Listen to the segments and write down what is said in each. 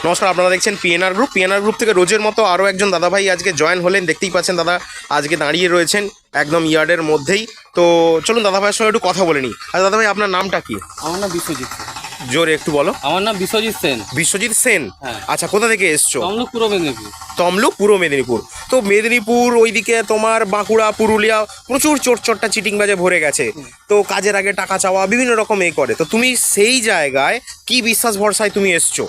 নমস্কার, আপনারা দেখছেন পিএনআর গ্রুপ। পিএনআর গ্রুপ থেকে রোজের মতো আরও একজন দাদাভাই আজকে জয়েন হলেন। দেখতেই পাচ্ছেন দাদা আজকে দাঁড়িয়ে রয়েছেন একদম ইয়ার্ডের মধ্যেই। তো চলুন দাদাভাইয়ের সঙ্গে একটু কথা বলে নিই। আচ্ছা দাদাভাই, আপনার নামটা কি? আমার নাম বিশ্বজিৎ সেন। জোরে একটু বলো। আমার নাম বিশ্বজিৎ সেন। বিশ্বজিৎ সেন। হ্যাঁ। আচ্ছা, কোথা থেকে এসছো? তমলুক পূর্ব মেদিনীপুর। তমলুক পূর্ব মেদিনীপুর। তো মেদিনীপুর ওইদিকে তোমার বাঁকুড়া, পুরুলিয়া প্রচুর চোরচট্টা চিটিংবাজে ভরে গেছে। তো কাজের আগে টাকা চাওয়া বিভিন্ন রকম করে। তো তুমি সেই জায়গায় কি বিশ্বাস ভরসায় তুমি এসছো?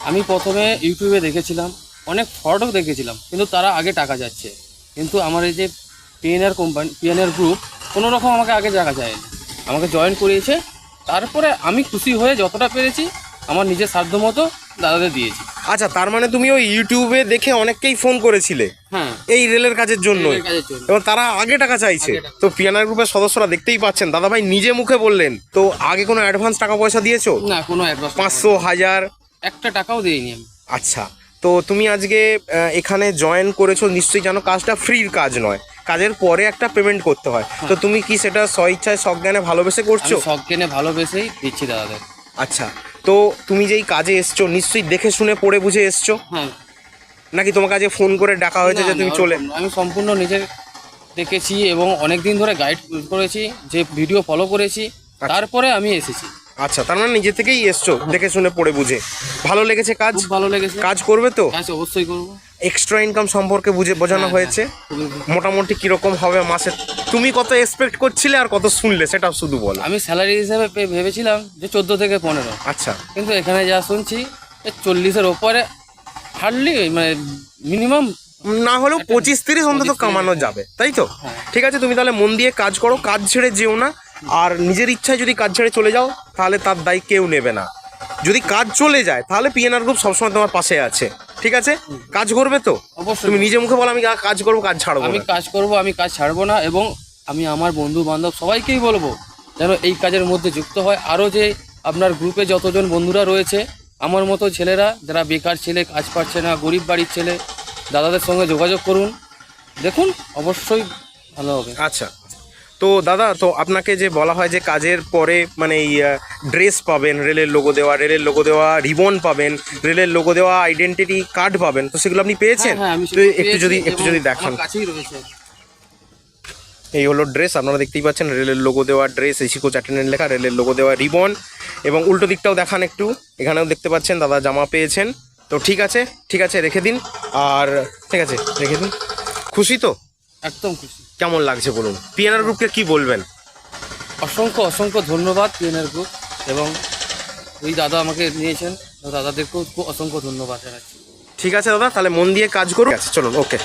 আমি প্রথমে ইউটিউবে দেখেছিলাম, অনেক ফ্রডও দেখেছিলাম, কিন্তু তারা আগে টাকা যাচ্ছে। কিন্তু আমার এই যে পিএনআর কোম্পানি, পিএনআর গ্রুপ কোনো রকম আমাকে আগে টাকা যায়নি, আমাকে জয়েন করিয়েছে। তারপরে আমি খুশি হয়ে যতটা পেরেছি আমার নিজের সাধ্য মতো দাদাদের দিয়েছি। আচ্ছা, তার মানে তুমি ওই ইউটিউবে দেখে অনেককেই ফোন করেছিলে হ্যাঁ, এই রেলের কাজের জন্য, রেলের কাজের জন্য। এবং তারা আগে টাকা চাইছে। আগে টাকা। তো পিএনআর গ্রুপের সদস্যরা দেখতেই পাচ্ছেন, দাদা ভাই নিজে মুখে বললেন। তো আগে কোনো অ্যাডভান্স টাকা পয়সা দিয়েছো? না, কোনো অ্যাডভান্স 500, 1000? একটা টাকাও দিইনি আমি। আচ্ছা, তো তুমি আজকে এখানে জয়েন করেছো, নিশ্চয়ই জানো কাজটা ফ্রির কাজ নয়, কাজের পরে একটা পেমেন্ট করতে হয়। তো তুমি কি সেটা স্বইচ্ছায় সজ্ঞানে ভালোবেসে করছো? আমি সজ্ঞানে ভালোবেসেই দিচ্ছি দাদাদের। আচ্ছা, তো তুমি যেই কাজে এসছো নিশ্চয়ই দেখে শুনে পড়ে বুঝে এসছো, হ্যাঁ। নাকি তোমার কাছে ফোন করে ডাকা হয়েছে যে না, তুমি না, চলে? ওরকম না। আমি সম্পূর্ণ নিজে দেখেছি এবং অনেক দিন ধরে গাইড করেছি, যে ভিডিও ফলো করেছি, তারপরে আমি এসেছি। আচ্ছা, তার মানে নিজে থেকেই এসছো দেখে শুনে পড়ে বুঝে। ভালো লেগেছে কাজ? খুব ভালো লেগেছে। কাজ করবে তো? কাজ অবশ্যই করবো। এক্সট্রা ইনকাম সম্পর্কে বোঝানো হ্যাঁ, হয়েছে খুবই ভালো। মোটামুটি কিরকম হবে মাসে? তুমি কত এক্সপেক্ট করছিলে আর কত শুনলে সেটাও শুধু বলো। আমি স্যালারি হিসেবে ভেবেছিলাম যে 14 থেকে 15, আচ্ছা, কিন্তু এখানে যা শুনছি 40-এর ওপরে হার্ডলি, মানে মিনিমাম না হলেও 25-30 অন্তত 25-30 কামানো যাবে, তাই তো? হ্যাঁ। ঠিক আছে, তুমি তাহলে মন দিয়ে কাজ করো, কাজ ছেড়ে যেও না। আর নিজের ইচ্ছায় যদি কাজ ছেড়ে চলে যাও তাহলে তার দায় কেউ নেবে না। যদি কাজ চলে যায় তাহলে পিএনআর গ্রুপ সবসময় তোমার পাশে আছে। ঠিক আছে, কাজ করবে তো? অবশ্যই। তুমি নিজে মুখে বলো আমি কাজ করবো, কাজ ছাড়বো আমি না। কাজ করব, আমি কাজ ছাড়বো না, এবং আমি আমার বন্ধু বান্ধব সবাইকেই বলবো যেন এই কাজের মধ্যে যুক্ত হয়। আরও যে আপনার গ্রুপে যতজন বন্ধুরা রয়েছে আমার মতো ছেলেরা, যারা বেকার ছেলে, কাজ পাচ্ছে না, গরিব বাড়ির ছেলে, দাদাদের সঙ্গে যোগাযোগ করুন, দেখুন অবশ্যই ভালো হবে। আচ্ছা, তো দাদা, তো আপনাকে যে বলা হয় যে কাজের পরে মানে এই ড্রেস পাবেন, রেলের লোগো দেওয়া রিবন পাবেন, রেলের লোগো দেওয়া আইডেন্টিটি কার্ড পাবেন, তো সেগুলো আপনি পেয়েছেন? হ্যাঁ, আমি তো একটু পেয়েছি যদি এবং দেখান। আমার কাছেই রয়েছে। এই হলো ড্রেস, আপনারা দেখতেই পাচ্ছেন রেলের লোগো দেওয়া ড্রেস, এসি কোচ অ্যাটেন্ডেন্ট লেখা, রেলের লোগো দেওয়া রিবন, এবং উল্টো দিকটাও দেখান একটু। এখানেও দেখতে পাচ্ছেন দাদা জামা পেয়েছেন। তো ঠিক আছে, রেখে দিন। আর ঠিক আছে, রেখে দিন। খুশি তো? একদম খুশি। কেমন লাগছে বলুন? পিএনআর গ্রুপকে কি বলবেন? অসংখ্য অসংখ্য ধন্যবাদ পিএনআর গ্রুপ, এবং ওই দাদা আমাকে নিয়েছেন, দাদাদেরকেও খুব অসংখ্য ধন্যবাদ জানাচ্ছি। ঠিক আছে দাদা, তাহলে মন দিয়ে কাজ করুন। ঠিক আছে, চলুন, ওকে।